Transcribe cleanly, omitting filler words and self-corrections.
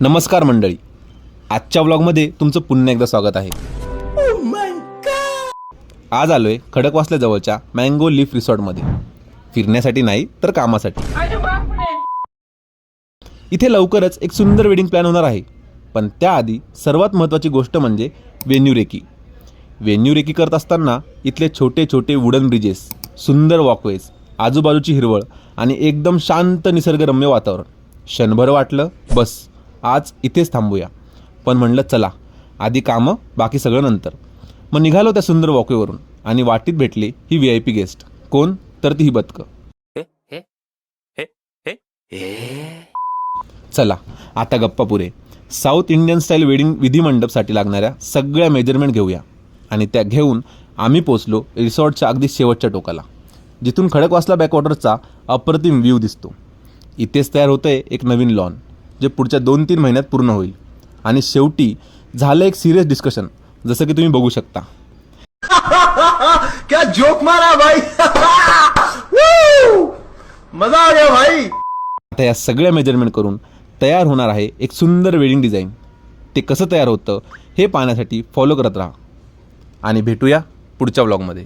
नमस्कार मंडळी, आजच्या व्लॉगमध्ये तुमचं पुन्हा एकदा स्वागत आहे. आज आलोय खडकवासल्या जवळच्या मँगो लीफ रिसॉर्टमध्ये. फिरण्यासाठी नाही तर कामासाठी. इथे लवकरच एक सुंदर वेडिंग प्लॅन होणार आहे. पण त्याआधी सर्वात महत्त्वाची गोष्ट म्हणजे वेन्यू रेकी. वेन्यू रेकी करत असताना इथले छोटे छोटे वुडन ब्रिजेस, सुंदर वॉकवेज, आजूबाजूची हिरवळ आणि एकदम शांत निसर्गरम्य वातावरण. क्षणभर वाटलं बस आज इथेच थांबूया. पण म्हणलं चला आधी कामं, बाकी सगळं नंतर. मग निघालो त्या सुंदर वॉकवेवरून आणि वाटीत भेटली ही VIP गेस्ट. कोण तर ती ही बदकं. चला आता गप्पा पुरे. साऊथ इंडियन स्टाईल वेडिंग विधी मंडपसाठी लागणाऱ्या सगळ्या मेजरमेंट घेऊया. आणि त्या घेऊन आम्ही पोचलो रिसॉर्टच्या अगदी शेवटच्या टोकाला, जिथून खडकवासला बॅकवॉटरचा अप्रतिम व्ह्यू दिसतो. इथेच तयार होतंय एक नवीन लॉन, जे पुढच्या 2-3 महिन्यात पूर्ण होईल. आणि शेवटी झालं एक सिरियस डिस्कशन, जसं की तुम्ही बघू शकता. क्या जोक मारा भाई. मजा आ गया भाई. आता या सगळ्या मेजरमेंट करून तयार होणार आहे एक सुंदर वेडिंग डिझाईन. ते कसं तयार होतं हे पाहण्यासाठी फॉलो करत राहा आणि भेटूया पुढच्या व्लॉगमध्ये.